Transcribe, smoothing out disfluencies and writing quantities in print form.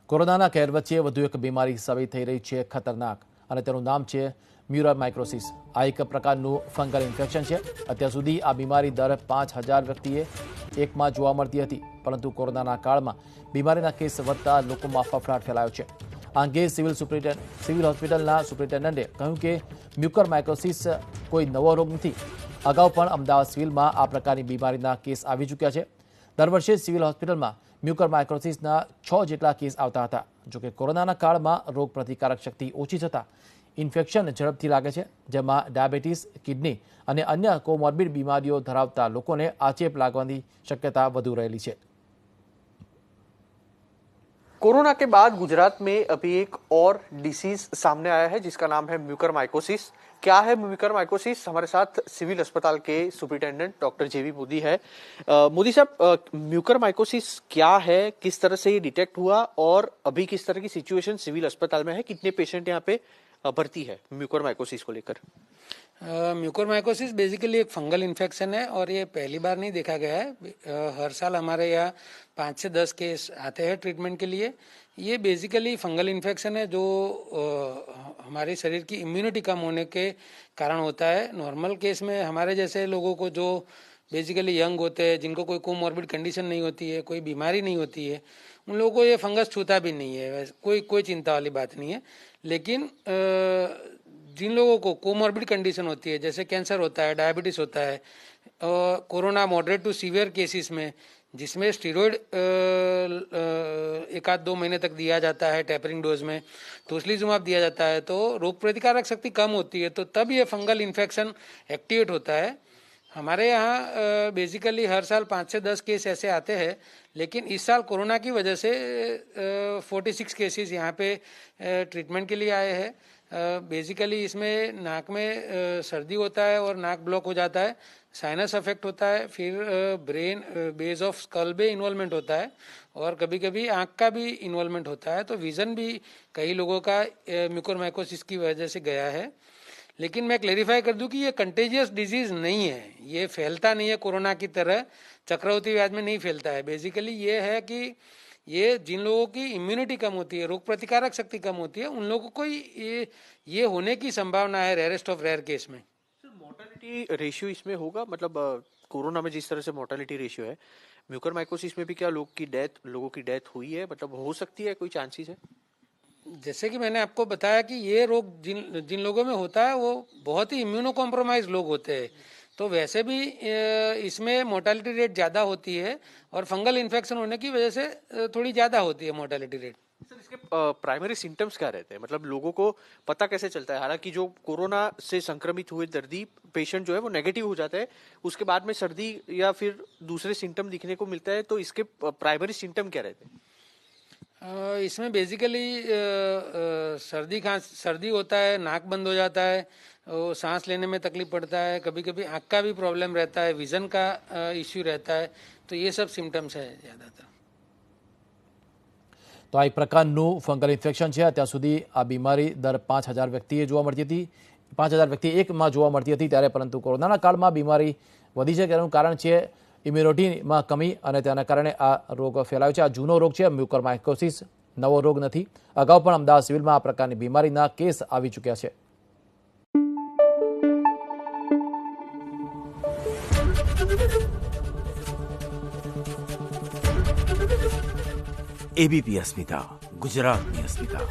કોરોનાના કહેર વચ્ચે વધુ એક બીમારી સાબિત થઈ રહી છે ખતરનાક, અને તેનું નામ છે મ્યુકોરમાઇકોસિસ। આ એક પ્રકારનું ફંગલ ઇન્ફેક્શન છે। અત્યાર સુધી આ બીમારી દર 5000 વ્યક્તિએ એકમાં જોવા મળતી હતી, પરંતુ કોરોનાના કાળમાં બીમારીના કેસ વધતા લોકોમાં ફફડાટ ફેલાયો છે। આ અંગે સિવિલ હોસ્પિટલના સુપ્રિન્ટેન્ડન્ટે કહ્યું કે મ્યુકોરમાઇકોસિસ કોઈ નવો રોગ નથી। અગાઉ પણ અમદાવાદ સિવિલમાં આ પ્રકારની બીમારીના કેસ આવી ચૂક્યા છે। દર વર્ષે સિવિલ હોસ્પિટલમાં મ્યુકોરમાઇકોસિસના 6 જેટલા કેસ આવતા હતા। જોકે કોરોનાના કાળમાં રોગ પ્રતિકારક શક્તિ ઓછી થતાં ઇન્ફેક્શન ઝડપથી લાગે છે, જેમાં ડાયાબિટીસ, કિડની અને અન્ય કોમોર્બિડ બીમારીઓ ધરાવતા લોકોને આ ચેપ લાગવાની શક્યતા વધુ રહેલી છે। कोरोना के बाद गुजरात में अभी एक और डिसीज सामने आया है जिसका नाम है म्यूकोरमाइकोसिस। क्या है म्यूकोरमाइकोसिस? हमारे साथ सिविल अस्पताल के सुपरिटेंडेंट डॉक्टर जेवी मोदी है। मोदी साहब, म्यूकोरमाइकोसिस क्या है, किस तरह से ये डिटेक्ट हुआ और अभी किस तरह की सिचुएशन सिविल अस्पताल में है, कितने पेशेंट यहाँ पे भर्ती है म्यूकोरमाइकोसिस को लेकर? म्यूकोरमाइकोसिस बेसिकली एक फंगल इन्फेक्शन है और ये पहली बार नहीं देखा गया है। हर साल हमारे यहाँ 5 से 10 केस आते हैं ट्रीटमेंट के लिए। ये बेसिकली फंगल इन्फेक्शन है जो हमारे शरीर की इम्यूनिटी कम होने के कारण होता है। नॉर्मल केस में हमारे जैसे लोगों को जो बेसिकली यंग होते हैं, जिनको कोई कोमॉर्बिड कंडीशन नहीं होती है, कोई बीमारी नहीं होती है, उन लोगों को ये फंगस छूता भी नहीं है। कोई चिंता वाली बात नहीं है। लेकिन जिन लोगों को कोमॉर्बिड कंडीशन होती है, जैसे कैंसर होता है, डायबिटीज होता है, corona moderate to severe cases में जिसमें स्टीरॉयड 1-2 महीने तक दिया जाता है टेपरिंग डोज में, तोसलीजुमाब दिया जाता है, तो रोग प्रतिकारक शक्ति कम होती है, तो तब ये फंगल इन्फेक्शन एक्टिवेट होता है। हमारे यहाँ बेसिकली हर साल 5 से 10 केस ऐसे आते हैं, लेकिन इस साल कोरोना की वजह से 46 केसेस यहाँ पे ट्रीटमेंट के लिए आए हैं। बेसिकली इसमें नाक में सर्दी होता है और नाक ब्लॉक हो जाता है, साइनस अफेक्ट होता है, फिर ब्रेन बेस ऑफ स्कल में इन्वॉल्वमेंट होता है और कभी कभी आँख का भी इन्वॉल्वमेंट होता है। तो विज़न भी कई लोगों का म्यूकोरमाइकोसिस की वजह से गया है। लेकिन मैं क्लेरिफाई कर दूं कि ये कंटेजियस डिजीज नहीं है, ये फैलता नहीं है कोरोना की तरह, चक्रवर्ती व्याध में नहीं फैलता है। बेसिकली ये है कि ये जिन लोगों की इम्यूनिटी कम होती है, रोग प्रतिकारक शक्ति कम होती है, उन लोगों को ये होने की संभावना है रेयरेस्ट ऑफ रेयर केस में। मोर्टेलिटी रेशियो इसमें होगा, मतलब कोरोना में जिस तरह से मोर्टेलिटी रेशियो है, म्यूकोरमाइकोसिस में भी क्या लोगों की डेथ हुई है, मतलब हो सकती है, कोई चांसेस है? जैसे कि मैंने आपको बताया कि ये रोग जिन लोगों में होता है वो बहुत ही इम्यूनो कॉम्प्रोमाइज लोग होते हैं, तो वैसे भी इसमें मोर्टेलिटी रेट ज़्यादा होती है और फंगल इन्फेक्शन होने की वजह से थोड़ी ज़्यादा होती है मोर्टेलिटी रेट। सर, इसके प्राइमरी सिम्टम्स क्या रहते हैं, मतलब लोगों को पता कैसे चलता है? हालांकि जो कोरोना से संक्रमित हुए दर्दी पेशेंट जो है वो नेगेटिव हो जाता है, उसके बाद में सर्दी या फिर दूसरे सिम्टम दिखने को मिलता है, तो इसके प्राइमरी सिम्टम क्या रहते हैं? इसमें बेसिकली सर्दी होता है, नाक बंद हो जाता है, सांस लेने में तकलीफ पड़ता है, कभी कभी आँख का भी प्रॉब्लम रहता है, विजन का इश्यू रहता है, तो ये सब सिम्टम्स है ज़्यादातर। तो आ एक प्रकारનું ફંગલ ઇન્ફેક્શન છે। અત્યાર સુધી આ બીમારી દર 5000 વ્યક્તિએ જોવા મળતી હતી, 5000 વ્યક્તિ એકમાં જોવા મળતી હતી ત્યારે, પરંતુ કોરોનાના કાળમાં બીમારી વધી છે। તેનું કારણ છે ઇમ્યુનિટીમાં કમી, અને તેના કારણે આ રોગ ફેલાયો છે। આ જૂનો રોગ છે મ્યુકોરમાઇકોસિસ, નવો રોગ નથી। અગાઉ પણ અમદાવાદ સિવિલમાં આ પ્રકારની બીમારીના કેસ આવી ચૂક્યા છે। एबीपी अस्मिता, गुजरातनी अस्मिता।